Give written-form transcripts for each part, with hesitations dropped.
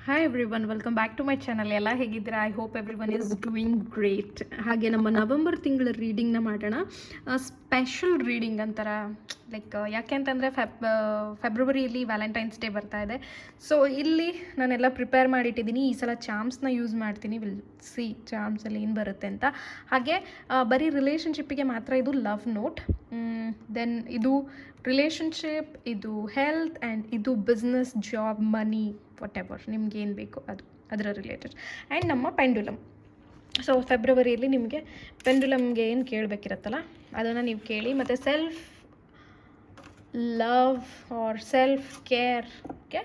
Hi everyone, welcome back to my channel. ಎಲ್ಲ ಹೇಗಿದ್ದೀರಾ? I hope everyone is doing great. ಹಾಗೆ ನಮ್ಮ November ತಿಂಗಳ ರೀಡಿಂಗ್ನ ಮಾಡೋಣ. ಸ್ಪೆಷಲ್ ರೀಡಿಂಗ್ ಅಂತಾರ, ಲೈಕ್ ಯಾಕೆ ಅಂತಂದರೆ ಫೆಬ್ರವರಿಯಲ್ಲಿ ವ್ಯಾಲೆಂಟೈನ್ಸ್ ಡೇ ಬರ್ತಾ ಇದೆ. ಸೊ ಇಲ್ಲಿ ನಾನೆಲ್ಲ ಪ್ರಿಪೇರ್ ಮಾಡಿಟ್ಟಿದ್ದೀನಿ. ಈ ಸಲ ಚಾಮ್ಸ್ನ ಯೂಸ್ ಮಾಡ್ತೀನಿ. ವಿಲ್ ಸಿ ಚಾಮ್ಸಲ್ಲಿ ಏನು ಬರುತ್ತೆ ಅಂತ. ಹಾಗೆ ಬರೀ ರಿಲೇಷನ್ಶಿಪ್ಪಿಗೆ ಮಾತ್ರ ಇದು ಲವ್ ನೋಟ್. ದೆನ್ ಇದು ರಿಲೇಷನ್ಶಿಪ್, ಇದು ಹೆಲ್ತ್ ಆ್ಯಂಡ್ ಇದು business, job, money, what ever ನಿಮ್ಗೆ ಏನು ಬೇಕು ಅದು ಅದರ ರಿಲೇಟೆಡ್. ಆ್ಯಂಡ್ ನಮ್ಮ ಪೆಂಡುಲಮ್. ಸೊ ಫೆಬ್ರವರಿಯಲ್ಲಿ ನಿಮಗೆ ಪೆಂಡುಲಮ್ಗೆ ಏನು ಕೇಳಬೇಕಿರತ್ತಲ್ಲ ಅದನ್ನು ನೀವು ಕೇಳಿ. ಮತ್ತು ಸೆಲ್ಫ್ ಲವ್ ಆರ್ ಸೆಲ್ಫ್ ಕೇರ್ಗೆ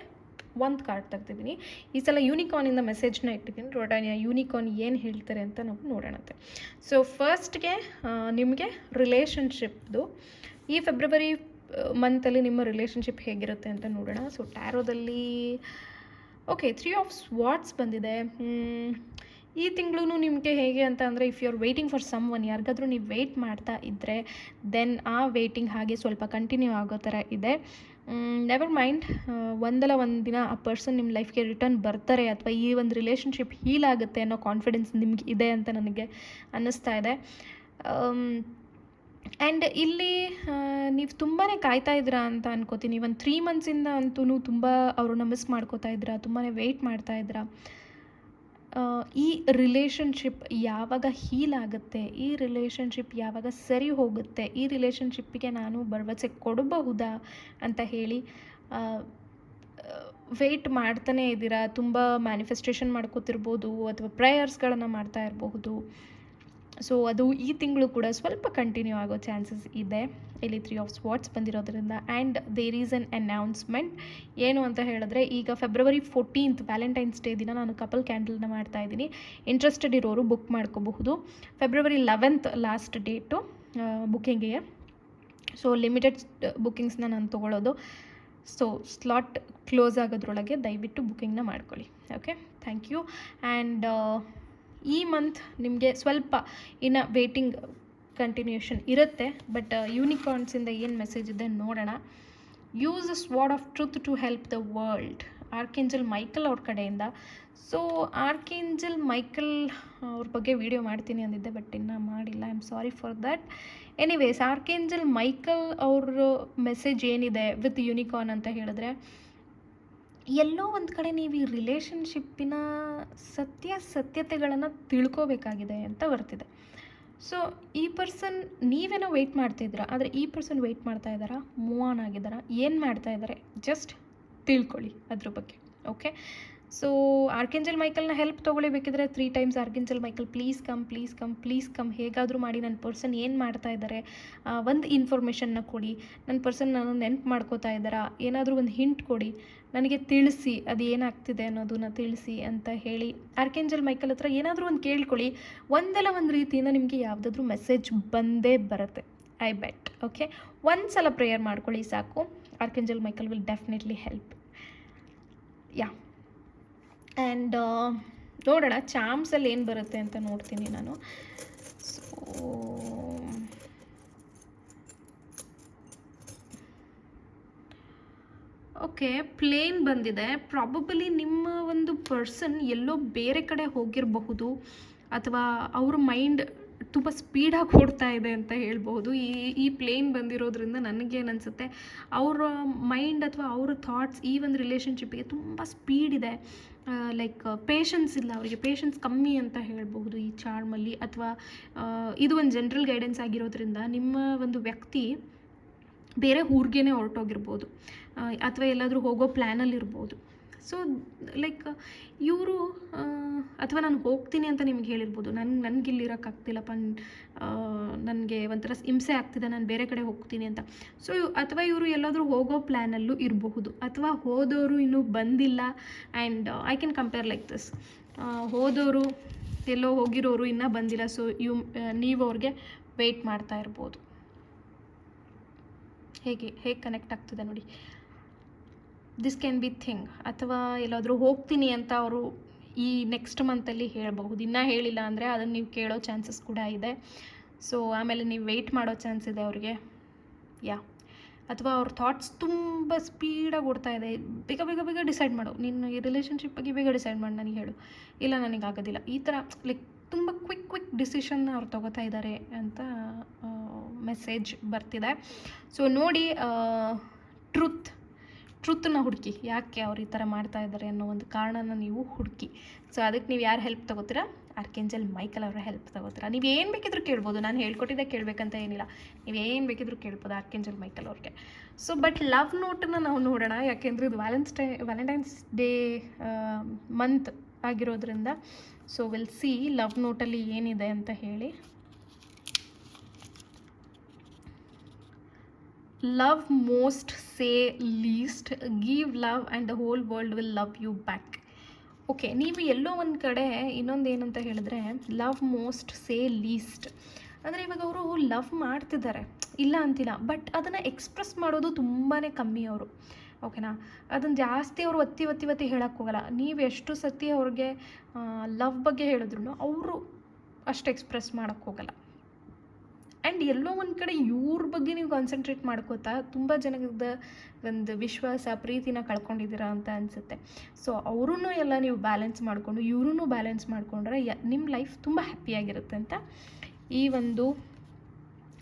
ಒಂದು ಕಾರ್ಡ್ ತೆಗ್ದಿದ್ದೀನಿ. ಈ ಸಲ ಯೂನಿಕಾರ್ನಿಂದ ಮೆಸೇಜ್ನ ಇಟ್ಟಿದ್ದೀನಿ. ನೋಡೋಣ ಯೂನಿಕಾರ್ನ್ ಏನು ಹೇಳ್ತಾರೆ ಅಂತ ನಾವು ನೋಡೋಣಂತೆ. ಸೊ ಫಸ್ಟ್ಗೆ ನಿಮಗೆ ರಿಲೇಷನ್ಶಿಪ್ದು ಈ ಫೆಬ್ರವರಿ ಮಂತಲ್ಲಿ ನಿಮ್ಮ ರಿಲೇಷನ್ಶಿಪ್ ಹೇಗಿರುತ್ತೆ ಅಂತ ನೋಡೋಣ. ಸೊ ಟ್ಯಾರೋದಲ್ಲಿ ಓಕೆ 3 ಆಫ್ ಸ್ವಾರ್ಡ್ಸ್ ಬಂದಿದೆ. ಈ ತಿಂಗಳು ನಿಮಗೆ ಹೇಗೆ ಅಂತ ಅಂದರೆ, if you are waiting for someone, ಯಾರಿಗಾದ್ರೂ ನೀವು ವೆಯ್ಟ್ ಮಾಡ್ತಾ ಇದ್ದರೆ ದೆನ್ ಆ ವೆಯ್ಟಿಂಗ್ ಹಾಗೆ ಸ್ವಲ್ಪ ಕಂಟಿನ್ಯೂ ಆಗೋ ಥರ ಇದೆ. ನೆವರ್ ಮೈಂಡ್, ಒಂದಲ್ಲ ಒಂದು ದಿನ ಆ ಪರ್ಸನ್ ನಿಮ್ಮ ಲೈಫ್ಗೆ ರಿಟರ್ನ್ ಬರ್ತಾರೆ, ಅಥವಾ ಈ ಒಂದು ರಿಲೇಷನ್ಶಿಪ್ ಹೀಲ್ ಆಗುತ್ತೆ ಅನ್ನೋ ಕಾನ್ಫಿಡೆನ್ಸ್ ನಿಮ್ಗೆ ಇದೆ ಅಂತ ನನಗೆ ಅನ್ನಿಸ್ತಾ ಇದೆ. ಆ್ಯಂಡ್ ಇಲ್ಲಿ ನೀವು ತುಂಬಾ ಕಾಯ್ತಾ ಇದ್ದೀರಾ ಅಂತ ಅನ್ಕೋತೀನಿ. ಒಂದು 3 ಮಂತ್ಸಿಂದ ಅಂತೂ ತುಂಬ ಅವ್ರನ್ನ ಮಿಸ್ ಮಾಡ್ಕೋತಾ ಇದ್ದೀರಾ, ತುಂಬಾ ವೆಯ್ಟ್ ಮಾಡ್ತಾ ಇದ್ದೀರಾ. ಈ ರಿಲೇಷನ್ಶಿಪ್ ಯಾವಾಗ ಹೀಲ್ ಆಗುತ್ತೆ, ಈ ರಿಲೇಷನ್ಶಿಪ್ ಯಾವಾಗ ಸರಿ ಹೋಗುತ್ತೆ, ಈ ರಿಲೇಷನ್ಶಿಪ್ಪಿಗೆ ನಾನು ಭರವಸೆ ಕೊಡಬಹುದಾ ಅಂತ ಹೇಳಿ ವೆಯ್ಟ್ ಮಾಡ್ತಾನೇ ಇದ್ದೀರಾ. ತುಂಬ ಮ್ಯಾನಿಫೆಸ್ಟೇಷನ್ ಮಾಡ್ಕೋತಿರ್ಬೋದು, ಅಥವಾ ಪ್ರೇಯರ್ಸ್ಗಳನ್ನು ಮಾಡ್ತಾ ಇರಬಹುದು. ಸೊ ಅದು ಈ ತಿಂಗಳು ಕೂಡ ಸ್ವಲ್ಪ ಕಂಟಿನ್ಯೂ ಆಗೋ ಚಾನ್ಸಸ್ ಇದೆ ಇಲ್ಲಿ 3 ಆಫ್ ಸ್ವಾರ್ಡ್ಸ್ ಬಂದಿರೋದ್ರಿಂದ. And there is an announcement. ಏನು ಅಂತ ಹೇಳಿದ್ರೆ, ಈಗ ಫೆಬ್ರವರಿ 14th ವ್ಯಾಲೆಂಟೈನ್ಸ್ ಡೇ ದಿನ ನಾನು ಕಪಲ್ ಕ್ಯಾಂಡಲ್ನ ಮಾಡ್ತಾ ಇದ್ದೀನಿ. ಇಂಟ್ರೆಸ್ಟೆಡ್ ಇರೋರು ಬುಕ್ ಮಾಡ್ಕೋಬಹುದು. ಫೆಬ್ರವರಿ 11th ಲಾಸ್ಟ್ ಡೇಟು ಬುಕ್ಕಿಂಗಿಗೆ. ಸೊ ಲಿಮಿಟೆಡ್ ಬುಕ್ಕಿಂಗ್ಸ್ನ ನಾನು ತೊಗೊಳ್ಳೋದು. ಸೊ ಸ್ಲಾಟ್ ಕ್ಲೋಸ್ ಆಗೋದ್ರೊಳಗೆ ದಯವಿಟ್ಟು ಬುಕ್ಕಿಂಗ್ನ ಮಾಡ್ಕೊಳ್ಳಿ. Okay, thank you. ಆ್ಯಂಡ್ ಈ ಮಂತ್ ನಿಮಗೆ ಸ್ವಲ್ಪ ಇನ್ನು ವೇಟಿಂಗ್ ಕಂಟಿನ್ಯೂಷನ್ ಇರುತ್ತೆ. ಬಟ್ ಯೂನಿಕಾರ್ನ್ಸಿಂದ ಏನು ಮೆಸೇಜ್ ಇದೆ ನೋಡೋಣ. Use a sword of truth to help the world. Archangel Michael ಅವ್ರ ಕಡೆಯಿಂದ. ಸೊ ಆರ್ಕೇಂಜಲ್ ಮೈಕಲ್ ಅವ್ರ ಬಗ್ಗೆ ವಿಡಿಯೋ ಮಾಡ್ತೀನಿ ಅಂದಿದ್ದೆ, ಬಟ್ ಇನ್ನೂ ಮಾಡಿಲ್ಲ. I am sorry for that. Anyways, Archangel Michael ಅವ್ರ ಮೆಸೇಜ್ ಏನಿದೆ ವಿತ್ ಯೂನಿಕಾರ್ನ್ ಅಂತ ಹೇಳಿದ್ರೆ, ಎಲ್ಲೋ ಒಂದು ಕಡೆ ನೀವು ಈ ರಿಲೇಷನ್ಶಿಪ್ಪಿನ ಸತ್ಯತೆಗಳನ್ನು ತಿಳ್ಕೋಬೇಕಾಗಿದೆ ಅಂತ ಬರ್ತಿದೆ. ಸೊ ಈ ಪರ್ಸನ್, ನೀವೇನೋ ವೆಯ್ಟ್ ಮಾಡ್ತಾಯಿದ್ದೀರಾ, ಆದರೆ ಈ ಪರ್ಸನ್ ವೆಯ್ಟ್ ಮಾಡ್ತಾ ಇದ್ದಾರಾ, ಮೂವ್ ಆನ್ ಆಗಿದ್ದಾರಾ, ಏನು ಮಾಡ್ತಾ ಇದ್ದಾರೆ, ಜಸ್ಟ್ ತಿಳ್ಕೊಳ್ಳಿ ಅದ್ರ ಬಗ್ಗೆ. ಓಕೆ, ಸೊ ಆರ್ಕೇಂಜಲ್ ಮೈಕಲ್ನ ಹೆಲ್ಪ್ ತೊಗೊಳ್ಬೇಕಿದ್ರೆ 3 times Archangel Michael please come, please come, please come, ಹೇಗಾದರೂ ಮಾಡಿ ನನ್ನ ಪರ್ಸನ್ ಏನು ಮಾಡ್ತಾ ಇದ್ದಾರೆ ಒಂದು ಇನ್ಫಾರ್ಮೇಷನ್ನ ಕೊಡಿ. ನನ್ನ ಪರ್ಸನ್ ನಾನು ನೆನ್ಪು ಮಾಡ್ಕೋತಾ ಇದ್ದಾರಾ, ಏನಾದರೂ ಒಂದು ಹಿಂಟ್ ಕೊಡಿ, ನನಗೆ ತಿಳಿಸಿ, ಅದು ಏನಾಗ್ತಿದೆ ಅನ್ನೋದನ್ನ ತಿಳಿಸಿ ಅಂತ ಹೇಳಿ ಆರ್ಕೇಂಜಲ್ ಮೈಕಲ್ ಹತ್ರ ಏನಾದರೂ ಒಂದು ಕೇಳ್ಕೊಳ್ಳಿ. ಒಂದಲ್ಲ ಒಂದು ರೀತಿಯಿಂದ ನಿಮಗೆ ಯಾವುದಾದ್ರೂ ಮೆಸೇಜ್ ಬಂದೇ ಬರುತ್ತೆ, ಐ ಬೆಟ್. ಓಕೆ, ಒಂದು ಸಲ ಪ್ರೇಯರ್ ಮಾಡ್ಕೊಳ್ಳಿ ಸಾಕು. Archangel Michael will definitely help. Yeah, and ನೋಡೋಣ ಚಾಮ್ಸಲ್ಲಿ ಏನು ಬರುತ್ತೆ ಅಂತ ನೋಡ್ತೀನಿ ನಾನು. ಸೊ ಓಕೆ, ಪ್ಲೇನ್ ಬಂದಿದೆ. ಪ್ರಾಬಬಲಿ ನಿಮ್ಮ ಒಂದು ಪರ್ಸನ್ ಎಲ್ಲೋ ಬೇರೆ ಕಡೆ ಹೋಗಿರಬಹುದು, ಅಥವಾ ಅವ್ರ ಮೈಂಡ್ ತುಂಬ ಸ್ಪೀಡಾಗಿ ಓಡ್ತಾ ಇದೆ ಅಂತ ಹೇಳ್ಬೋದು. ಈ ಪ್ಲೇನ್ ಬಂದಿರೋದ್ರಿಂದ ನನಗೇನನ್ಸುತ್ತೆ, ಅವರ ಮೈಂಡ್ ಅಥವಾ ಅವರ ಥಾಟ್ಸ್ ಈ ಒಂದು ರಿಲೇಷನ್ಶಿಪ್ಪಿಗೆ ತುಂಬ ಸ್ಪೀಡ್ ಇದೆ. ಲೈಕ್ ಪೇಷನ್ಸ್ ಇಲ್ಲ ಅವರಿಗೆ, ಪೇಷನ್ಸ್ ಕಮ್ಮಿ ಅಂತ ಹೇಳ್ಬಹುದು ಈ ಚಾರ್ಮಲ್ಲಿ. ಅಥವಾ ಇದು ಒಂದು ಜನರಲ್ ಗೈಡೆನ್ಸ್ ಆಗಿರೋದ್ರಿಂದ ನಿಮ್ಮ ಒಂದು ವ್ಯಕ್ತಿ ಬೇರೆ ಊರಿಗೇ ಹೊರಟೋಗಿರ್ಬೋದು, ಅಥವಾ ಎಲ್ಲಾದರೂ ಹೋಗೋ ಪ್ಲ್ಯಾನಲ್ಲಿರ್ಬೋದು. ಸೊ ಲೈಕ್ ಇವರು, ಅಥವಾ ನಾನು ಹೋಗ್ತೀನಿ ಅಂತ ನಿಮ್ಗೆ ಹೇಳಿರ್ಬೋದು, ನನಗಿಲ್ಲಿರೋಕ್ಕಾಗ್ತಿಲ್ಲಪ್ಪ, ನನಗೆ ಒಂಥರ ಹಿಂಸೆ ಆಗ್ತಿದೆ, ನಾನು ಬೇರೆ ಕಡೆ ಹೋಗ್ತೀನಿ ಅಂತ. ಸೊ ಅಥವಾ ಇವರು ಎಲ್ಲಾದರೂ ಹೋಗೋ ಪ್ಲ್ಯಾನಲ್ಲೂ ಇರಬಹುದು, ಅಥವಾ ಹೋದವರು ಇನ್ನೂ ಬಂದಿಲ್ಲ. And I can compare like this. ಹೋದವರು ಎಲ್ಲೋ ಹೋಗಿರೋರು ಇನ್ನೂ ಬಂದಿಲ್ಲ. ಸೊ ನೀವು ಅವ್ರಿಗೆ ವೆಯ್ಟ್ ಮಾಡ್ತಾ ಇರ್ಬೋದು. ಹೇಗೆ ಕನೆಕ್ಟ್ ಆಗ್ತಿದೆ ನೋಡಿ. This can be thing. ಅಥವಾ ಎಲ್ಲಾದರೂ ಹೋಗ್ತೀನಿ ಅಂತ ಅವರು ಈ ನೆಕ್ಸ್ಟ್ ಮಂತಲ್ಲಿ ಹೇಳಬಹುದು. ಇನ್ನೂ ಹೇಳಿಲ್ಲ ಅಂದರೆ ಅದನ್ನು ನೀವು ಕೇಳೋ ಚಾನ್ಸಸ್ ಕೂಡ ಇದೆ. ಸೊ ಆಮೇಲೆ ನೀವು ವೆಯ್ಟ್ ಮಾಡೋ ಚಾನ್ಸ್ ಇದೆ ಅವ್ರಿಗೆ, ಯಾ. ಅಥವಾ ಅವ್ರ ಥಾಟ್ಸ್ ತುಂಬ ಸ್ಪೀಡಾಗಿ ಓಡ್ತಾ ಇದೆ, ಬೇಗ ಬೇಗ ಬೇಗ ಡಿಸೈಡ್ ಮಾಡು, ನೀನು ಈ ರಿಲೇಷನ್ಶಿಪ್ ಬಗ್ಗೆ ಬೇಗ ಡಿಸೈಡ್ ಮಾಡಿ ನನಗೆ ಹೇಳು, ಇಲ್ಲ ನನಗೆ ಆಗೋದಿಲ್ಲ, ಈ ಥರ ಲೈಕ್ ತುಂಬ ಕ್ವಿಕ್ ಡಿಸಿಷನ್ನ ಅವ್ರು ತೊಗೋತಾ ಇದ್ದಾರೆ ಅಂತ ಮೆಸೇಜ್ ಬರ್ತಿದೆ. ಸೊ ನೋಡಿ, ಟ್ರುತ್ನ ಹುಡುಕಿ, ಯಾಕೆ ಅವ್ರು ಈ ಥರ ಮಾಡ್ತಾ ಇದ್ದಾರೆ ಅನ್ನೋ ಒಂದು ಕಾರಣನ ನೀವು ಹುಡುಕಿ. ಸೊ ಅದಕ್ಕೆ ನೀವು ಯಾರು ಹೆಲ್ಪ್ ತೊಗೋತೀರಾ? ಆರ್ಕೇಂಜಲ್ ಮೈಕಲ್ ಅವರ ಹೆಲ್ಪ್ ತೊಗೋತೀರಾ. ನೀವು ಏನು ಬೇಕಿದ್ರೂ ಕೇಳ್ಬೋದು, ನಾನು ಹೇಳ್ಕೊಟ್ಟಿದ್ದೆ ಕೇಳಬೇಕಂತ ಏನಿಲ್ಲ, ನೀವು ಏನು ಬೇಕಿದ್ರೂ ಕೇಳ್ಬೋದು ಆರ್ಕೇಂಜಲ್ ಮೈಕಲ್ ಅವ್ರಿಗೆ. ಸೊ ಬಟ್ ಲವ್ ನೋಟನ್ನು ನಾವು ನೋಡೋಣ, ಯಾಕೆಂದರೆ ಇದು ವ್ಯಾಲೆಂಟೈನ್ಸ್ ಡೇ ಮಂತ್ ಆಗಿರೋದ್ರಿಂದ. ಸೊ ವಿಲ್ ಸಿ ಲವ್ ನೋಟಲ್ಲಿ ಏನಿದೆ ಅಂತ ಹೇಳಿ. Love most, say least, give love and the whole world will love you back. Okay, ನೀವು ಎಲ್ಲೋ ಒಂದು ಕಡೆ ಇನ್ನೊಂದು ಏನಂತ ಹೇಳಿದ್ರೆ ಲವ್ ಮೋಸ್ಟ್, ಸೇ ಲೀಸ್ಟ್ ಅಂದರೆ ಇವಾಗ ಅವರು ಲವ್ ಮಾಡ್ತಿದ್ದಾರೆ, ಇಲ್ಲ ಅಂತಿಲ್ಲ, ಬಟ್ ಅದನ್ನು ಎಕ್ಸ್ಪ್ರೆಸ್ ಮಾಡೋದು ತುಂಬಾ ಕಮ್ಮಿ ಅವರು. ಓಕೆನಾ, ಅದನ್ನು ಜಾಸ್ತಿ ಅವರು ಒತ್ತಿ ಹೇಳೋಕ್ಕೆ ಹೋಗಲ್ಲ. ನೀವು ಎಷ್ಟು ಸತಿ ಅವ್ರಿಗೆ ಲವ್ ಬಗ್ಗೆ ಹೇಳಿದ್ರು ಅವರು ಅಷ್ಟು ಎಕ್ಸ್ಪ್ರೆಸ್ ಮಾಡೋಕ್ಕೆ ಹೋಗಲ್ಲ. ಆ್ಯಂಡ್ ಎಲ್ಲೋ ಒಂದು ಕಡೆ ಇವ್ರ ಬಗ್ಗೆ ನೀವು ಕಾನ್ಸಂಟ್ರೇಟ್ ಮಾಡ್ಕೋತಾ ತುಂಬ ಜನದ ಒಂದು ವಿಶ್ವಾಸ, ಪ್ರೀತಿನ ಕಳ್ಕೊಂಡಿದ್ದೀರಾ ಅಂತ ಅನಿಸುತ್ತೆ. ಸೊ ಅವ್ರೂ ಎಲ್ಲ ನೀವು ಬ್ಯಾಲೆನ್ಸ್ ಮಾಡಿಕೊಂಡು ಇವ್ರೂ ಬ್ಯಾಲೆನ್ಸ್ ಮಾಡಿಕೊಂಡ್ರೆ ನಿಮ್ಮ ಲೈಫ್ ತುಂಬ ಹ್ಯಾಪಿಯಾಗಿರುತ್ತೆ ಅಂತ ಈ ಒಂದು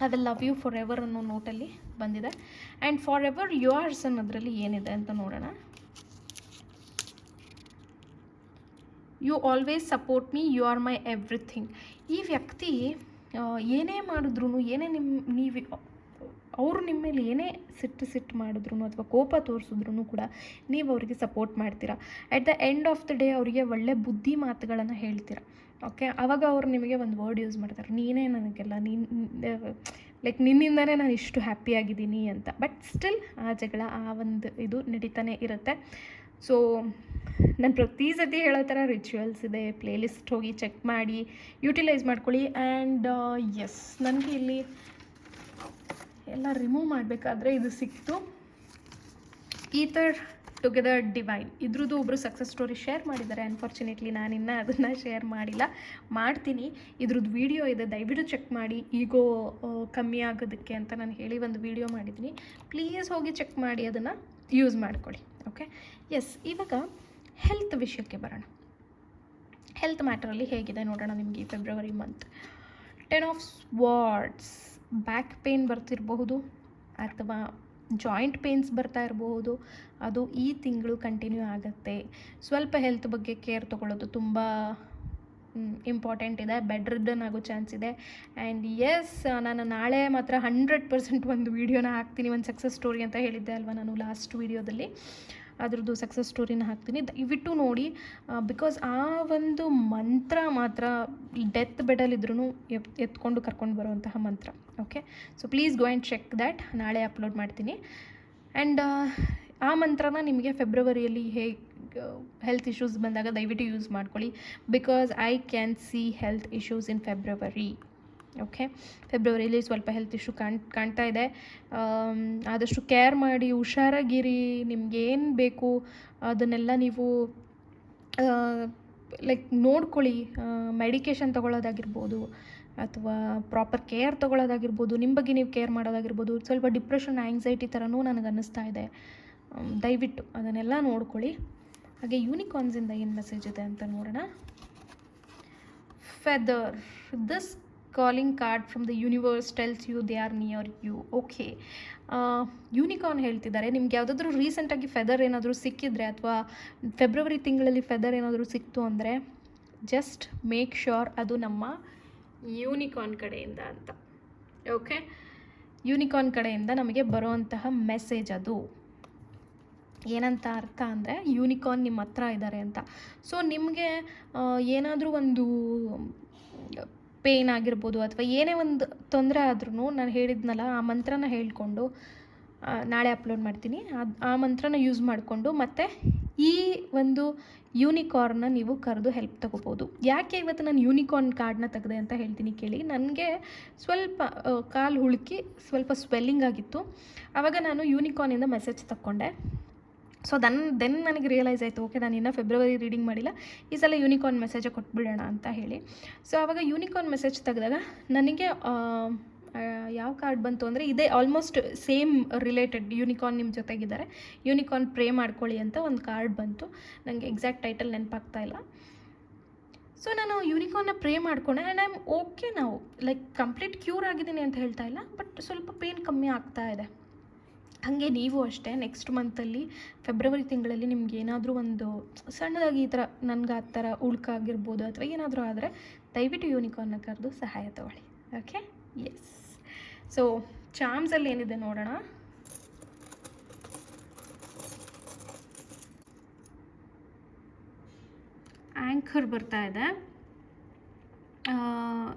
I will love you forever ಅನ್ನೋ ನೋಟಲ್ಲಿ ಬಂದಿದೆ. ಆ್ಯಂಡ್ ಫಾರ್ ಎವರ್ ಯುವರ್ಸ್ ಅನ್ನೋದ್ರಲ್ಲಿ ಏನಿದೆ ಅಂತ ನೋಡೋಣ. You always support me, you are my everything. ಈ ವ್ಯಕ್ತಿ ಏನೇ ಮಾಡಿದ್ರು, ಏನೇ ನೀವು ಅವರು ನಿಮ್ಮ ಮೇಲೆ ಏನೇ ಸಿಟ್ಟು ಮಾಡಿದ್ರು ಅಥವಾ ಕೋಪ ತೋರಿಸಿದ್ರು ಕೂಡ ನೀವು ಅವರಿಗೆ ಸಪೋರ್ಟ್ ಮಾಡ್ತೀರಾ. At the end of the day ಅವರಿಗೆ ಒಳ್ಳೆ ಬುದ್ಧಿ ಮಾತುಗಳನ್ನು ಹೇಳ್ತೀರಾ. ಓಕೆ, ಆವಾಗ ಅವ್ರು ನಿಮಗೆ ಒಂದು ವರ್ಡ್ ಯೂಸ್ ಮಾಡ್ತಾರೆ, ನೀನೇ ನನಗೆಲ್ಲ, ಲೈಕ್ ನಿನ್ನಿಂದನೇ ನಾನು ಇಷ್ಟು ಹ್ಯಾಪಿಯಾಗಿದ್ದೀನಿ ಅಂತ. ಬಟ್ ಸ್ಟಿಲ್ ಆ ಜಗಳ, ಆ ಒಂದು ಇದು ನಡೀತಾನೆ ಇರುತ್ತೆ. ಸೊ ನಾನು ಪ್ರತಿ ಸತಿ ಹೇಳೋ ಥರ ರಿಚುವಲ್ಸ್ ಇದೆ, ಪ್ಲೇಲಿಸ್ಟ್ ಹೋಗಿ ಚೆಕ್ ಮಾಡಿ ಯೂಟಿಲೈಸ್ ಮಾಡ್ಕೊಳ್ಳಿ. ಆ್ಯಂಡ್ ಎಸ್, ನನಗೆ ಇಲ್ಲಿ ಎಲ್ಲ ರಿಮೂವ್ ಮಾಡಬೇಕಾದ್ರೆ ಇದು ಸಿಕ್ತು, ಈಥರ್ ಟುಗೆದರ್ ಡಿವೈನ್. ಇದ್ರದ್ದು ಒಬ್ಬರು ಸಕ್ಸಸ್ ಸ್ಟೋರಿ ಶೇರ್ ಮಾಡಿದ್ದಾರೆ. ಅನ್ಫಾರ್ಚುನೇಟ್ಲಿ ನಾನಿನ್ನೂ ಅದನ್ನು ಶೇರ್ ಮಾಡಿಲ್ಲ, ಮಾಡ್ತೀನಿ. ಇದ್ರದ್ದು ವೀಡಿಯೋ ಇದೆ, ದಯವಿಟ್ಟು ಚೆಕ್ ಮಾಡಿ. ಈಗೋ ಕಮ್ಮಿ ಆಗೋದಕ್ಕೆ ಅಂತ ನಾನು ಹೇಳಿ ಒಂದು ವೀಡಿಯೋ ಮಾಡಿದ್ದೀನಿ, ಪ್ಲೀಸ್ ಹೋಗಿ ಚೆಕ್ ಮಾಡಿ, ಅದನ್ನು ಯೂಸ್ ಮಾಡ್ಕೊಳ್ಳಿ. ಓಕೆ, ಎಸ್, ಇವಾಗ ಹೆಲ್ತ್ ವಿಷಯಕ್ಕೆ ಬರೋಣ. ಹೆಲ್ತ್ ಮ್ಯಾಟರಲ್ಲಿ ಹೇಗಿದೆ ನೋಡೋಣ ನಿಮಗೆ ಈ February month. 10 of swords, back pain ಬರ್ತಿರಬಹುದು ಅಥವಾ ಜಾಯಿಂಟ್ ಪೇನ್ಸ್ ಬರ್ತಾ ಇರಬಹುದು, ಅದು ಈ ತಿಂಗಳು ಕಂಟಿನ್ಯೂ ಆಗುತ್ತೆ. ಸ್ವಲ್ಪ ಹೆಲ್ತ್ ಬಗ್ಗೆ ಕೇರ್ ತೊಗೊಳ್ಳೋದು ತುಂಬ ಇಂಪಾರ್ಟೆಂಟ್ ಇದೆ. ಬೆಡ್ ರಿಡನ್ ಆಗೋ ಚಾನ್ಸ್ ಇದೆ. ಆ್ಯಂಡ್ ಎಸ್, ನಾನು ನಾಳೆ ಮಾತ್ರ 100% ಒಂದು ವೀಡಿಯೋನ ಹಾಕ್ತೀನಿ. ಒಂದು ಸಕ್ಸಸ್ ಸ್ಟೋರಿ ಅಂತ ಹೇಳಿದ್ದೆ ಅಲ್ವಾ ನಾನು ಲಾಸ್ಟ್ ವೀಡಿಯೋದಲ್ಲಿ, ಅದ್ರದ್ದು ಸಕ್ಸಸ್ ಸ್ಟೋರಿನ ಹಾಕ್ತೀನಿ, ದಯವಿಟ್ಟು ನೋಡಿ. ಬಿಕಾಸ್ ಆ ಒಂದು ಮಂತ್ರ ಮಾತ್ರ ಡೆತ್ ಬೆಡಲ್ಲಿದ್ರೂ ಎತ್ಕೊಂಡು ಕರ್ಕೊಂಡು ಬರುವಂತಹ ಮಂತ್ರ. Okay, so please go and check that, ನಾಳೆ ಅಪ್ಲೋಡ್ ಮಾಡ್ತೀನಿ. ಆ್ಯಂಡ್ ಆ ಮಂತ್ರನ ನಿಮಗೆ ಫೆಬ್ರವರಿಯಲ್ಲಿ ಹೇಗೆ ಹೆಲ್ತ್ ಇಶ್ಯೂಸ್ ಬಂದಾಗ ದಯವಿಟ್ಟು ಯೂಸ್ ಮಾಡ್ಕೊಳ್ಳಿ. Because I can see health issues in February. Okay, ಫೆಬ್ರವರಿಯಲ್ಲಿ ಸ್ವಲ್ಪ ಹೆಲ್ತ್ ಇಶ್ಯೂ ಕಾಣ್ತಾ ಇದೆ. ಆದಷ್ಟು ಕೇರ್ ಮಾಡಿ, ಹುಷಾರಾಗಿರಿ. ನಿಮ್ಗೇನು ಬೇಕು ಅದನ್ನೆಲ್ಲ ನೀವು ಲೈಕ್ ನೋಡ್ಕೊಳ್ಳಿ. ಮೆಡಿಕೇಷನ್ ತೊಗೊಳ್ಳೋದಾಗಿರ್ಬೋದು ಅಥವಾ ಪ್ರಾಪರ್ ಕೇರ್ ತೊಗೊಳ್ಳೋದಾಗಿರ್ಬೋದು, ನಿಮ್ಮ ಬಗ್ಗೆ ನೀವು ಕೇರ್ ಮಾಡೋದಾಗಿರ್ಬೋದು. ಸ್ವಲ್ಪ ಡಿಪ್ರೆಷನ್, ಆ್ಯಂಗ್ಸೈಟಿ ಥರನೂ ನನಗೆ ಅನ್ನಿಸ್ತಾ ಇದೆ. ದಯವಿಟ್ಟು ಅದನ್ನೆಲ್ಲ ನೋಡ್ಕೊಳ್ಳಿ. ಹಾಗೆ ಯೂನಿಕಾರ್ನ್ಸಿಂದ ಏನು ಮೆಸೇಜ್ ಇದೆ ಅಂತ ನೋಡೋಣ. Feather, this calling card from the universe tells you they are near you. Okay, unicorn ಹೇಳ್ತಿದ್ದಾರೆ ನಿಮ್ಗೆ ಯಾವುದಾದ್ರೂ ರೀಸೆಂಟಾಗಿ ಫೆದರ್ ಏನಾದರೂ ಸಿಕ್ಕಿದ್ರೆ ಅಥವಾ ಫೆಬ್ರವರಿ ತಿಂಗಳಲ್ಲಿ ಫೆದರ್ ಏನಾದರೂ ಸಿಕ್ತು ಅಂದರೆ ಜಸ್ಟ್ ಮೇಕ್ ಶ್ಯೂರ್ ಅದು ನಮ್ಮ ಯೂನಿಕಾರ್ನ್ ಕಡೆಯಿಂದ ಅಂತ. ಓಕೆ, ಯೂನಿಕಾರ್ನ್ ಕಡೆಯಿಂದ ನಮಗೆ ಬರುವಂತಹ ಮೆಸೇಜ್ ಅದು ಏನಂತ ಅರ್ಥ ಅಂದರೆ ಯೂನಿಕಾರ್ನ್ ನಿಮ್ಮ ಹತ್ರ ಇದ್ದಾರೆ ಅಂತ. ಸೊ ನಿಮಗೆ ಏನಾದರೂ ಒಂದು ಪೇಯ್ನ್ ಆಗಿರ್ಬೋದು ಅಥವಾ ಏನೇ ಒಂದು ತೊಂದರೆ ಆದ್ರೂ ನಾನು ಹೇಳಿದ್ನಲ್ಲ ಆ ಮಂತ್ರನ ಹೇಳಿಕೊಂಡು ನಾಳೆ ಅಪ್ಲೋಡ್ ಮಾಡ್ತೀನಿ. ಆ ಮಂತ್ರನ ಯೂಸ್ ಮಾಡಿಕೊಂಡು ಮತ್ತು ಈ ಒಂದು ಯೂನಿಕಾರ್ನ್ನ ನೀವು ಕರೆದು ಹೆಲ್ಪ್ ತೊಗೋಬೋದು. ಯಾಕೆ ಇವತ್ತು ನಾನು ಯೂನಿಕಾರ್ನ್ ಕಾರ್ಡ್ನ ತೆಗೆದೆ ಅಂತ ಹೇಳ್ತೀನಿ ಕೇಳಿ. ನನಗೆ ಸ್ವಲ್ಪ ಕಾಲು ಹುಳುಕಿ ಸ್ವಲ್ಪ ಸ್ವೆಲ್ಲಿಂಗ್ ಆಗಿತ್ತು. ಆವಾಗ ನಾನು ಯೂನಿಕಾರ್ನಿಂದ ಮೆಸೇಜ್ ತಗೊಂಡೆ. ಸೊ ದೆನ್ ನನಗೆ ರಿಯಲೈಸ್ ಆಯಿತು, ಓಕೆ ನಾನು ಇನ್ನೂ ಫೆಬ್ರವರಿ ರೀಡಿಂಗ್ ಮಾಡಿಲ್ಲ, ಈ ಸಲ ಯೂನಿಕಾರ್ನ್ ಮೆಸೇಜೇ ಕೊಟ್ಬಿಡೋಣ ಅಂತ ಹೇಳಿ. ಸೊ ಆವಾಗ ಯೂನಿಕಾರ್ನ್ ಮೆಸೇಜ್ ತೆಗೆದಾಗ ನನಗೆ ಯಾವ ಕಾರ್ಡ್ ಬಂತು ಅಂದರೆ ಇದೇ ಆಲ್ಮೋಸ್ಟ್ ಸೇಮ್ ರಿಲೇಟೆಡ್, ಯೂನಿಕಾರ್ನ್ ನಿಮ್ಮ ಜೊತೆಗಿದ್ದಾರೆ, ಯೂನಿಕಾರ್ನ್ ಪ್ರೇ ಮಾಡ್ಕೊಳ್ಳಿ ಅಂತ ಒಂದು ಕಾರ್ಡ್ ಬಂತು. ನನಗೆ ಎಕ್ಸಾಕ್ಟ್ ಟೈಟಲ್ ನೆನಪಾಗ್ತಾ ಇಲ್ಲ. ಸೊ ನಾನು ಯೂನಿಕಾರ್ನ್ನ ಪ್ರೇ ಮಾಡ್ಕೊಂಡೆ ಆ್ಯಂಡ್ ಐ ಆಮ್ ಓಕೆ ನಾವು, ಲೈಕ್ ಕಂಪ್ಲೀಟ್ ಕ್ಯೂರ್ ಆಗಿದ್ದೀನಿ ಅಂತ ಹೇಳ್ತಾ ಇಲ್ಲ, ಬಟ್ ಸ್ವಲ್ಪ ಪೇನ್ ಕಮ್ಮಿ ಆಗ್ತಾ ಇದೆ. ಹಾಗೆ ನೀವು ಅಷ್ಟೇ ನೆಕ್ಸ್ಟ್ ಮಂತಲ್ಲಿ ಫೆಬ್ರವರಿ ತಿಂಗಳಲ್ಲಿ ನಿಮ್ಗೆ ಏನಾದರೂ ಒಂದು ಸಣ್ಣದಾಗಿ ಈ ಥರ ನನಗೆ ಆ ಥರ ಉಳ್ಕಾಗಿರ್ಬೋದು ಅಥವಾ ಏನಾದರೂ ಆದರೆ ದಯವಿಟ್ಟು ಯೂನಿಕಾರ್ನ್ನ ಕರೆದು ಸಹಾಯ ತಗೊಳ್ಳಿ. Okay, S. ಸೊ ಚಾಮ್ಸಲ್ಲಿ ಏನಿದೆ ನೋಡೋಣ. ಆ್ಯಂಕರ್ ಬರ್ತಾ ಇದೆ.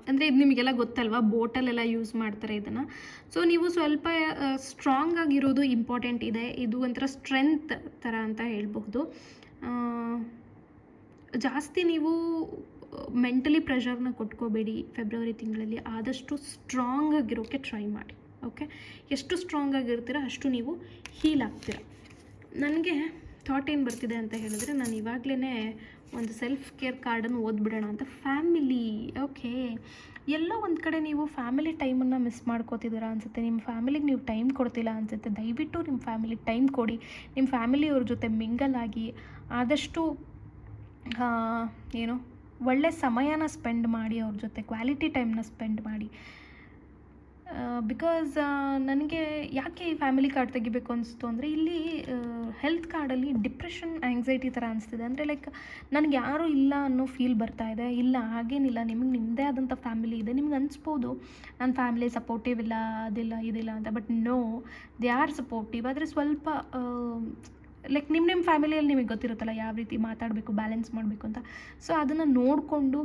ಅಂದರೆ ಇದು ನಿಮಗೆಲ್ಲ ಗೊತ್ತಲ್ವಾ, ಬೋಟಲ್ಲೆಲ್ಲ ಯೂಸ್ ಮಾಡ್ತಾರೆ ಇದನ್ನು. ಸೊ ನೀವು ಸ್ವಲ್ಪ ಸ್ಟ್ರಾಂಗ್ ಆಗಿರೋದು ಇಂಪಾರ್ಟೆಂಟ್ ಇದೆ. ಇದು ಒಂಥರ ಸ್ಟ್ರೆಂತ್ ಥರ ಅಂತ ಹೇಳ್ಬಹುದು. ಜಾಸ್ತಿ ನೀವು ಮೆಂಟಲಿ ಪ್ರೆಷರ್ನ ಕೊಟ್ಕೋಬೇಡಿ ಫೆಬ್ರವರಿ ತಿಂಗಳಲ್ಲಿ. ಆದಷ್ಟು ಸ್ಟ್ರಾಂಗ್ ಆಗಿರೋಕ್ಕೆ ಟ್ರೈ ಮಾಡಿ. ಓಕೆ, ಎಷ್ಟು ಸ್ಟ್ರಾಂಗ್ ಆಗಿರ್ತೀರ ಅಷ್ಟು ನೀವು ಹೀಲ್ ಆಗ್ತೀರ. ನನಗೆ ಥಾಟ್ ಏನು ಬರ್ತಿದೆ ಅಂತ ಹೇಳಿದ್ರೆ, ನಾನು ಇವಾಗಲೇ ಒಂದು ಸೆಲ್ಫ್ ಕೇರ್ ಕಾರ್ಡನ್ನು ಓದ್ಬಿಡೋಣ ಅಂತ. ಫ್ಯಾಮಿಲಿ, ಓಕೆ, ಎಲ್ಲೋ ಒಂದು ಕಡೆ ನೀವು ಫ್ಯಾಮಿಲಿ ಟೈಮನ್ನು ಮಿಸ್ ಮಾಡ್ಕೋತಿದ್ದೀರಾ ಅನಿಸುತ್ತೆ. ನಿಮ್ಮ ಫ್ಯಾಮಿಲಿಗೆ ನೀವು ಟೈಮ್ ಕೊಡ್ತಿಲ್ಲ ಅನಿಸುತ್ತೆ. ದಯವಿಟ್ಟು ನಿಮ್ಮ ಫ್ಯಾಮಿಲಿಗೆ ಟೈಮ್ ಕೊಡಿ. ನಿಮ್ಮ ಫ್ಯಾಮಿಲಿಯವ್ರ ಜೊತೆ ಮಿಂಗಲ್ ಆಗಿ ಆದಷ್ಟು ಏನು ಒಳ್ಳೆ ಸಮಯನ ಸ್ಪೆಂಡ್ ಮಾಡಿ, ಅವ್ರ ಜೊತೆ ಕ್ವಾಲಿಟಿ ಟೈಮ್ನ ಸ್ಪೆಂಡ್ ಮಾಡಿ. ಬಿಕಾಸ್ ನನಗೆ ಯಾಕೆ ಈ ಫ್ಯಾಮಿಲಿ ಕಾರ್ಡ್ ತೆಗಿಬೇಕು ಅನಿಸ್ತು ಅಂದರೆ, ಇಲ್ಲಿ ಹೆಲ್ತ್ ಕಾರ್ಡಲ್ಲಿ ಡಿಪ್ರೆಷನ್, ಆ್ಯಂಗ್ಸೈಟಿ ಥರ ಅನಿಸ್ತಿದೆ. ಅಂದರೆ ಲೈಕ್ ನನಗೆ ಯಾರೂ ಇಲ್ಲ ಅನ್ನೋ ಫೀಲ್ ಬರ್ತಾ ಇದೆ. ಇಲ್ಲ, ಹಾಗೇನಿಲ್ಲ, ನಿಮಗೆ ನಿಮ್ಮದೇ ಆದಂಥ ಫ್ಯಾಮಿಲಿ ಇದೆ. ನಿಮ್ಗೆ ಅನಿಸ್ಬೋದು ನನ್ನ ಫ್ಯಾಮಿಲಿ ಸಪೋರ್ಟಿವ್ ಇಲ್ಲ, ಅದಿಲ್ಲ ಇದಿಲ್ಲ ಅಂತ. But no, they are supportive. ಆದರೆ ಸ್ವಲ್ಪ ಲೈಕ್ ನಿಮ್ಮ ಫ್ಯಾಮಿಲಿಯಲ್ಲಿ ನಿಮಗೆ ಗೊತ್ತಿರುತ್ತಲ್ಲ ಯಾವ ರೀತಿ ಮಾತಾಡಬೇಕು, ಬ್ಯಾಲೆನ್ಸ್ ಮಾಡಬೇಕು ಅಂತ. ಸೊ ಅದನ್ನು ನೋಡಿಕೊಂಡು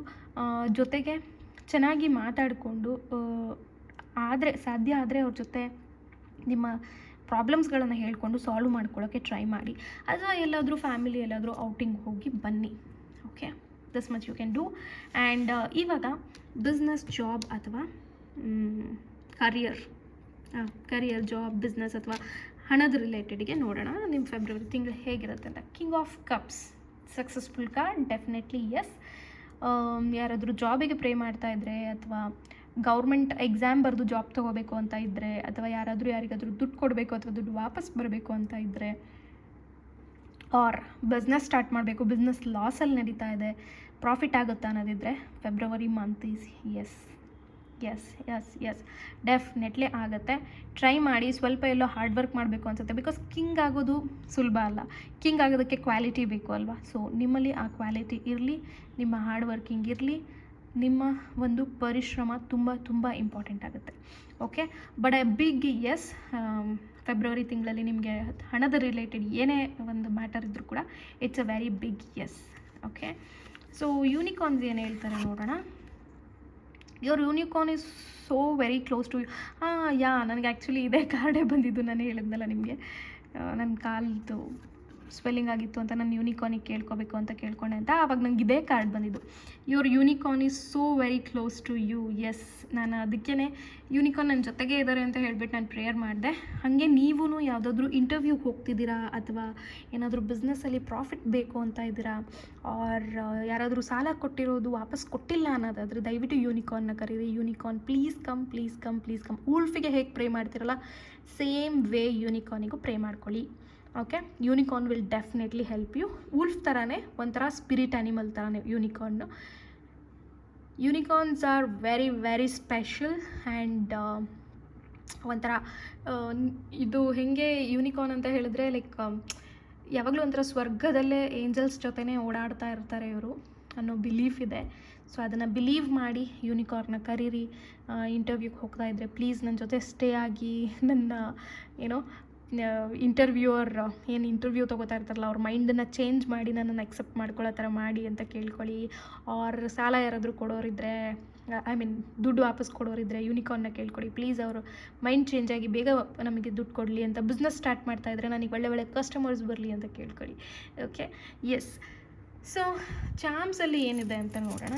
ಜೊತೆಗೆ ಚೆನ್ನಾಗಿ ಮಾತಾಡಿಕೊಂಡು, ಆದರೆ ಸಾಧ್ಯ ಆದರೆ ಅವ್ರ ಜೊತೆ ನಿಮ್ಮ ಪ್ರಾಬ್ಲಮ್ಸ್ಗಳನ್ನು ಹೇಳ್ಕೊಂಡು ಸಾಲ್ವ್ ಮಾಡ್ಕೊಳ್ಳೋಕ್ಕೆ ಟ್ರೈ ಮಾಡಿ. ಅಥವಾ ಎಲ್ಲಾದರೂ ಫ್ಯಾಮಿಲಿ ಎಲ್ಲಾದರೂ ಔಟಿಂಗ್ ಹೋಗಿ ಬನ್ನಿ. Okay, this much you can do. And ಇವಾಗ ಬಿಸ್ನೆಸ್, ಜಾಬ್ ಅಥವಾ ಕರಿಯರ್, ಜಾಬ್, ಬಿಸ್ನೆಸ್ ಅಥವಾ ಹಣದ ರಿಲೇಟೆಡ್ಗೆ ನೋಡೋಣ ನಿಮ್ಮ ಫೆಬ್ರವರಿ ತಿಂಗಳು ಹೇಗಿರುತ್ತೆ ಅಂತ. King of cups, successful card, definitely yes. ಯಾರಾದರೂ ಜಾಬಿಗೆ ಪ್ರೇ ಮಾಡ್ತಾಯಿದ್ರೆ ಅಥವಾ ಗೌರ್ಮೆಂಟ್ ಎಕ್ಸಾಮ್ ಬರೆದು ಜಾಬ್ ತೊಗೋಬೇಕು ಅಂತ ಇದ್ದರೆ, ಅಥವಾ ಯಾರಿಗಾದರೂ ದುಡ್ಡು ಕೊಡಬೇಕು ಅಥವಾ ದುಡ್ಡು ವಾಪಸ್ ಬರಬೇಕು ಅಂತ ಇದ್ದರೆ, ಆರ್ ಬಿಸ್ನೆಸ್ ಸ್ಟಾರ್ಟ್ ಮಾಡಬೇಕು, ಬಿಸ್ನೆಸ್ ಲಾಸಲ್ಲಿ ನಡೀತಾ ಇದೆ, ಪ್ರಾಫಿಟ್ ಆಗುತ್ತಾ ಅನ್ನೋದಿದ್ದರೆ February month is yes yes yes yes definitely ಆಗುತ್ತೆ. ಟ್ರೈ ಮಾಡಿ. ಸ್ವಲ್ಪ ಎಲ್ಲೋ ಹಾರ್ಡ್ ವರ್ಕ್ ಮಾಡಬೇಕು ಅನಿಸುತ್ತೆ, ಬಿಕಾಸ್ ಕಿಂಗ್ ಆಗೋದು ಸುಲಭ ಅಲ್ಲ. ಕಿಂಗ್ ಆಗೋದಕ್ಕೆ ಕ್ವಾಲಿಟಿ ಬೇಕು ಅಲ್ವಾ. ಸೊ ನಿಮ್ಮಲ್ಲಿ ಆ ಕ್ವಾಲಿಟಿ ಇರಲಿ, ನಿಮ್ಮ ಹಾರ್ಡ್ ವರ್ಕಿಂಗ್ ಇರಲಿ, ನಿಮ್ಮ ಒಂದು ಪರಿಶ್ರಮ ತುಂಬ ತುಂಬ ಇಂಪಾರ್ಟೆಂಟ್ ಆಗುತ್ತೆ. Okay, but big yes, February ತಿಂಗಳಲ್ಲಿ ನಿಮಗೆ ಹಣದ ರಿಲೇಟೆಡ್ ಏನೇ ಒಂದು ಮ್ಯಾಟರ್ ಇದ್ದರೂ ಕೂಡ it's a very big yes. Okay, so unicorns ಏನು ಹೇಳ್ತಾರೆ ನೋಡೋಣ. Your unicorn is so very close to you. ನನಗೆ ಆ್ಯಕ್ಚುಲಿ ಇದೇ ಕಾರ್ಡೇ ಬಂದಿದ್ದು. ನಾನು ಹೇಳಿದ್ನಲ್ಲ ನಿಮಗೆ, ನನ್ನ ಕಾಲ್ದು ಸ್ವೆಲ್ಲಿಂಗ್ ಆಗಿತ್ತು ಅಂತ ನಾನು ಯೂನಿಕಾರ್ನಿಗೆ ಕೇಳ್ಕೋಬೇಕು ಅಂತ ಕೇಳ್ಕೊಂಡೆ ಅಂತ. ಆವಾಗ ನಂಗೆ ಇದೇ ಕಾರ್ಡ್ ಬಂದಿದ್ದು. Your unicorn is so very close to you. Yes, ನಾನು ಅದಕ್ಕೇ ಯೂನಿಕಾರ್ನ್ ನನ್ನ ಜೊತೆಗೆ ಇದ್ದಾರೆ ಅಂತ ಹೇಳ್ಬಿಟ್ಟು ನಾನು ಪ್ರೇಯರ್ ಮಾಡಿದೆ. ಹಾಗೆ ನೀವೂ ಯಾವುದಾದ್ರೂ ಇಂಟರ್ವ್ಯೂಗೆ ಹೋಗ್ತಿದ್ದೀರಾ ಅಥವಾ ಏನಾದರೂ ಬಿಸ್ನೆಸ್ಸಲ್ಲಿ ಪ್ರಾಫಿಟ್ ಬೇಕು ಅಂತ ಇದ್ದೀರಾ, ಆರ್ ಯಾರಾದರೂ ಸಾಲ ಕೊಟ್ಟಿರೋದು ವಾಪಸ್ ಕೊಟ್ಟಿಲ್ಲ ಅನ್ನೋದಾದರೆ ದಯವಿಟ್ಟು ಯೂನಿಕಾರ್ನ್ನ ಕರೀರಿ. Unicorn please come, please come, please come. ಊಲ್ಫಿಗೆ ಹೇಗೆ ಪ್ರೇ ಮಾಡ್ತಿರಲ್ಲ ಸೇಮ್ ವೇ ಯೂನಿಕಾರ್ನಿಗೂ ಪ್ರೇ ಮಾಡ್ಕೊಳ್ಳಿ. Okay, unicorn will definitely help you. Wolf ಥರನೇ ಒಂಥರ ಸ್ಪಿರಿಟ್ ಆ್ಯನಿಮಲ್ ಥರನೇ unicorn. Unicorns are very very special and ಒಂಥರ ಇದು ಹೇಗೆ ಯೂನಿಕಾರ್ನ್ ಅಂತ ಹೇಳಿದ್ರೆ ಲೈಕ್ ಯಾವಾಗಲೂ ಒಂಥರ ಸ್ವರ್ಗದಲ್ಲೇ ಏಂಜಲ್ಸ್ ಜೊತೆನೇ ಓಡಾಡ್ತಾ ಇರ್ತಾರೆ ಇವರು ಅನ್ನೋ ಬಿಲೀಫ್ ಇದೆ. ಸೊ ಅದನ್ನು ಬಿಲೀವ್ ಮಾಡಿ ಯೂನಿಕಾರ್ನ್ನ ಕರೀರಿ. ಇಂಟರ್ವ್ಯೂಗೆ ಹೋಗ್ತಾ ಇದ್ದರೆ ಪ್ಲೀಸ್ ನನ್ನ ಜೊತೆ ಸ್ಟೇ ಆಗಿ, ನನ್ನ ಇಂಟರ್ವ್ಯೂವರ್ ಏನು ಇಂಟರ್ವ್ಯೂ ತೊಗೋತಾ ಇರ್ತಾರಲ್ಲ ಅವ್ರ ಮೈಂಡನ್ನು ಚೇಂಜ್ ಮಾಡಿ ನನ್ನನ್ನು ಅಕ್ಸೆಪ್ಟ್ ಮಾಡ್ಕೊಳ್ಳೋ ಥರ ಮಾಡಿ ಅಂತ ಕೇಳ್ಕೊಳ್ಳಿ. ಆರ್ ಸಾಲ ಯಾರಾದರೂ ಕೊಡೋರಿದ್ದರೆ, ಐ ಮೀನ್ ದುಡ್ಡು ವಾಪಸ್ ಕೊಡೋರಿದ್ದರೆ ಯೂನಿಕಾರ್ನ್ನ ಕೇಳ್ಕೊಳ್ಳಿ. ಪ್ಲೀಸ್ ಅವರು ಮೈಂಡ್ ಚೇಂಜ್ ಆಗಿ ಬೇಗ ನಮಗೆ ದುಡ್ಡು ಕೊಡಲಿ ಅಂತ. ಬಿಸ್ನೆಸ್ ಸ್ಟಾರ್ಟ್ ಮಾಡ್ತಾಯಿದ್ರೆ ನನಗೆ ಒಳ್ಳೆ ಕಸ್ಟಮರ್ಸ್ ಬರಲಿ ಅಂತ ಕೇಳ್ಕೊಳ್ಳಿ. Okay, S. ಸೊ ಚಾಮ್ಸಲ್ಲಿ ಏನಿದೆ ಅಂತ ನೋಡೋಣ.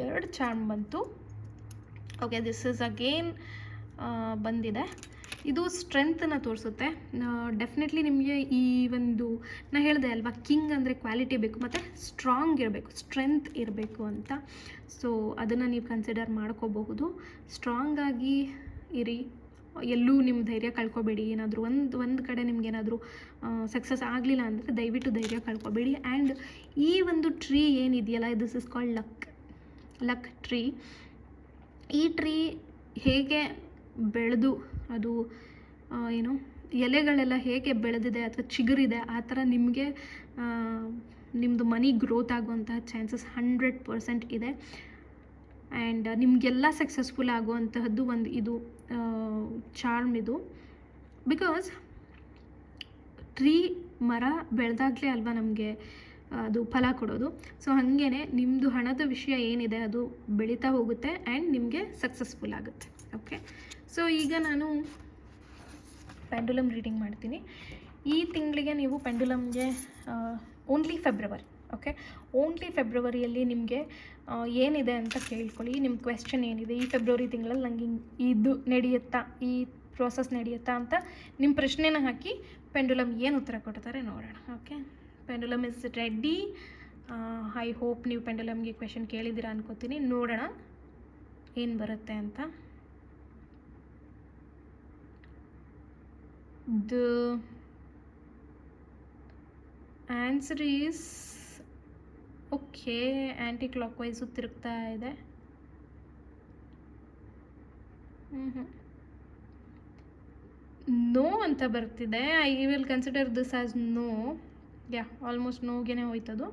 2 ಚಾರ್ಮ್ ಬಂತು. ಓಕೆ, ದಿಸ್ ಇಸ್ ಅಗೇನ್ ಬಂದಿದೆ. ಇದು ಸ್ಟ್ರೆಂತನ್ನು ತೋರಿಸುತ್ತೆ. ಡೆಫಿನೆಟ್ಲಿ ನಿಮಗೆ ಈ ಒಂದು ನಾನು ಹೇಳಿದೆ ಅಲ್ವಾ, ಕಿಂಗ್ ಅಂದರೆ ಕ್ವಾಲಿಟಿ ಬೇಕು ಮತ್ತು ಸ್ಟ್ರಾಂಗ್ ಇರಬೇಕು, ಸ್ಟ್ರೆಂತ್ ಇರಬೇಕು ಅಂತ. ಸೊ ಅದನ್ನು ನೀವು ಕನ್ಸಿಡರ್ ಮಾಡ್ಕೋಬಹುದು. ಸ್ಟ್ರಾಂಗಾಗಿ ಇರಿ, ಎಲ್ಲೂ ನಿಮ್ಮ ಧೈರ್ಯ ಕಳ್ಕೊಬೇಡಿ. ಏನಾದರೂ ಒಂದು ಕಡೆ ನಿಮ್ಗೇನಾದರೂ ಸಕ್ಸಸ್ ಆಗಲಿಲ್ಲ ಅಂದರೆ ದಯವಿಟ್ಟು ಧೈರ್ಯ ಕಳ್ಕೊಬೇಡಿ. ಆ್ಯಂಡ್ ಈ ಒಂದು ಟ್ರೀ ಏನಿದೆಯಲ್ಲ, this is called luck tree. ಈ ಟ್ರೀ ಹೇಗೆ ಬೆಳೆದು ಅದು ಏನು ಎಲೆಗಳೆಲ್ಲ ಹೇಗೆ ಬೆಳೆದಿದೆ ಅಥವಾ ಚಿಗುರಿದೆ, ಆ ಥರ ನಿಮಗೆ ನಿಮ್ಮದು ಮನಿ ಗ್ರೋತ್ ಆಗುವಂತಹ ಚಾನ್ಸಸ್ 100% ಇದೆ. ಆ್ಯಂಡ್ ನಿಮಗೆಲ್ಲ ಸಕ್ಸಸ್ಫುಲ್ ಆಗುವಂತಹದ್ದು ಒಂದು ಇದು ಚಾರ್ಮ್ ಇದು. ಬಿಕಾಸ್ ಟ್ರೀ ಮರ ಬೆಳೆದಾಗಲೇ ಅಲ್ವಾ ನಮಗೆ ಅದು ಫಲ ಕೊಡೋದು. ಸೊ ಹಾಗೇ ನಿಮ್ಮದು ಹಣದ ವಿಷಯ ಏನಿದೆ ಅದು ಬೆಳೀತಾ ಹೋಗುತ್ತೆ ಆ್ಯಂಡ್ ನಿಮಗೆ ಸಕ್ಸಸ್ಫುಲ್ ಆಗುತ್ತೆ. ಓಕೆ, ಸೊ ಈಗ ನಾನು ಪೆಂಡುಲಮ್ ರೀಡಿಂಗ್ ಮಾಡ್ತೀನಿ. ಈ ತಿಂಗಳಿಗೆ ನೀವು ಪೆಂಡುಲಮ್ಗೆ ಓನ್ಲಿ ಫೆಬ್ರವರಿ, ಓಕೆ, ಓನ್ಲಿ ಫೆಬ್ರವರಿಯಲ್ಲಿ ನಿಮಗೆ ಏನಿದೆ ಅಂತ ಕೇಳ್ಕೊಳ್ಳಿ. ನಿಮ್ಮ ಕ್ವೆಶ್ಚನ್ ಏನಿದೆ, ಈ ಫೆಬ್ರವರಿ ತಿಂಗಳಲ್ಲಿ ನಂಗೆ ಇದು ನಡೆಯುತ್ತಾ, ಈ ಪ್ರೋಸೆಸ್ ನಡೆಯುತ್ತಾ ಅಂತ ನಿಮ್ಮ ಪ್ರಶ್ನೆನ ಹಾಕಿ ಪೆಂಡುಲಮ್ ಏನು ಉತ್ತರ ಕೊಡ್ತಾರೆ ನೋಡೋಣ. Okay, pendulum is ready. I hope ನೀವು ಪೆಂಡುಲಮ್ಗೆ ಕ್ವೆಶ್ಚನ್ ಕೇಳಿದ್ದೀರಾ ಅನ್ಕೋತೀನಿ. ನೋಡೋಣ ಏನು ಬರುತ್ತೆ ಅಂತ. The answer is okay, anticlockwise ತಿರುಗ್ತಾ ಇದೆ. ನೋ ಅಂತ ಬರ್ತಿದೆ. I will consider this as no. Yeah, almost ನೋಗೇನೆ ಹೋಯ್ತದು.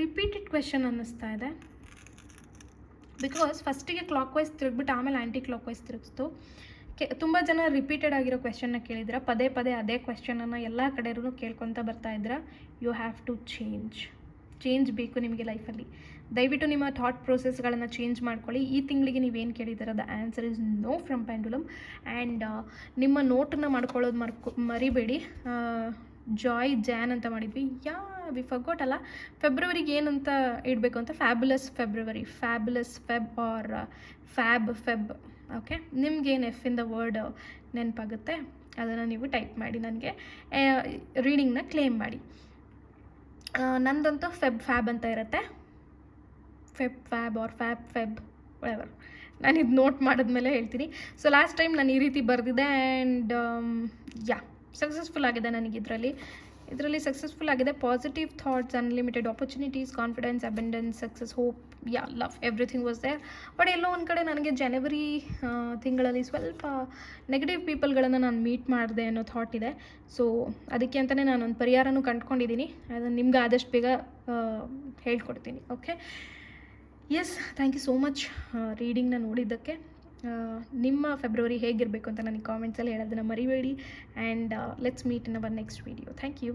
ರಿಪೀಟೆಡ್ ಕ್ವೆಶನ್ ಅನ್ನಿಸ್ತಾ ಇದೆ. ಬಿಕಾಸ್ ಫಸ್ಟಿಗೆ ಕ್ಲಾಕ್ ವೈಸ್ ತಿರುಗ್ಬಿಟ್ಟು ಆಮೇಲೆ ಆ್ಯಂಟಿ ಕ್ಲಾಕ್ ವೈಸ್ ತಿರುಗಿಸ್ತು. ತುಂಬ ಜನ ರಿಪೀಟೆಡ್ ಆಗಿರೋ ಕ್ವೆಶನ್ನ ಕೇಳಿದ್ರೆ, ಪದೇ ಪದೇ ಅದೇ ಕ್ವೆಶನನ್ನು ಎಲ್ಲ ಕಡೆಯೂ ಕೇಳ್ಕೊತ ಬರ್ತಾಯಿದ್ರೆ, ಯು ಹ್ಯಾವ್ ಟು ಚೇಂಜ್ ಬೇಕು ನಿಮಗೆ ಲೈಫಲ್ಲಿ. ದಯವಿಟ್ಟು ನಿಮ್ಮ ಥಾಟ್ ಪ್ರೊಸೆಸ್ಗಳನ್ನು ಚೇಂಜ್ ಮಾಡ್ಕೊಳ್ಳಿ. ಈ ತಿಂಗಳಿಗೆ ನೀವೇನು ಕೇಳಿದ್ದೀರ the answer is no from pendulum. And ನಿಮ್ಮ ನೋಟನ್ನು ಮಾಡ್ಕೊಳ್ಳೋದು ಮರಿಬೇಡಿ. ಜಾನ್ ಅಂತ ಮಾಡಿದ್ವಿ. ವಿ ಫರ್ಗಾಟ್ ಅಲ್ಲ, ಫೆಬ್ರವರಿಗೆ ಏನಂತ ಇಡಬೇಕು ಅಂತ, fabulous February, fabulous Feb or Feb. Okay, ನಿಮ್ಗೇನು ಎಫ್ ಇನ್ ದ ವರ್ಡ್ ನೆನಪಾಗುತ್ತೆ ಅದನ್ನು ನೀವು ಟೈಪ್ ಮಾಡಿ ನನಗೆ ರೀಡಿಂಗ್ನ ಕ್ಲೇಮ್ ಮಾಡಿ. ನಂದಂತೂ ಫ್ಯಾಬ್ ಅಂತ ಇರುತ್ತೆ, ಫ್ಯಾಬ್ ಆರ್ ಫೆಬ್ ವರೆವರ್. ನಾನು ಇದು ನೋಟ್ ಮಾಡಿದ್ಮೇಲೆ ಹೇಳ್ತೀನಿ. ಸೊ ಲಾಸ್ಟ್ ಟೈಮ್ ನಾನು ಈ ರೀತಿ ಬರೆದಿದ್ದೆ ಆ್ಯಂಡ್ ಸಕ್ಸಸ್ಫುಲ್ ಆಗಿದೆ ನನಗೆ ಇದರಲ್ಲಿ ಸಕ್ಸಸ್ಫುಲ್ ಆಗಿದೆ. Positive thoughts, unlimited opportunities, confidence, abundance, success, hope, love, everything was there. But ಎಲ್ಲೋ ಒಂದು ಕಡೆ ನನಗೆ ಜನವರಿ ತಿಂಗಳಲ್ಲಿ ಸ್ವಲ್ಪ ನೆಗೆಟಿವ್ ಪೀಪಲ್ಗಳನ್ನು ನಾನು ಮೀಟ್ ಮಾಡಿದೆ ಅನ್ನೋ ಥಾಟ್ ಇದೆ. ಸೊ ಅದಕ್ಕೆ ಅಂತಲೇ ನಾನೊಂದು ಪರಿಹಾರನೂ ಕಂಡುಕೊಂಡಿದ್ದೀನಿ. ಅದನ್ನು ನಿಮ್ಗೆ ಆದಷ್ಟು ಬೇಗ ಹೇಳ್ಕೊಡ್ತೀನಿ. Okay, yes, thank you so much ರೀಡಿಂಗ್ನ ನೋಡಿದ್ದಕ್ಕೆ. ನಿಮ್ಮ ಫೆಬ್ರವರಿ ಹೇಗಿರಬೇಕು ಅಂತ ನನಗೆ ಕಾಮೆಂಟ್ಸಲ್ಲಿ ಹೇಳೋದನ್ನು ಮರಿಬೇಡಿ. And let's meet in our next video. Thank you.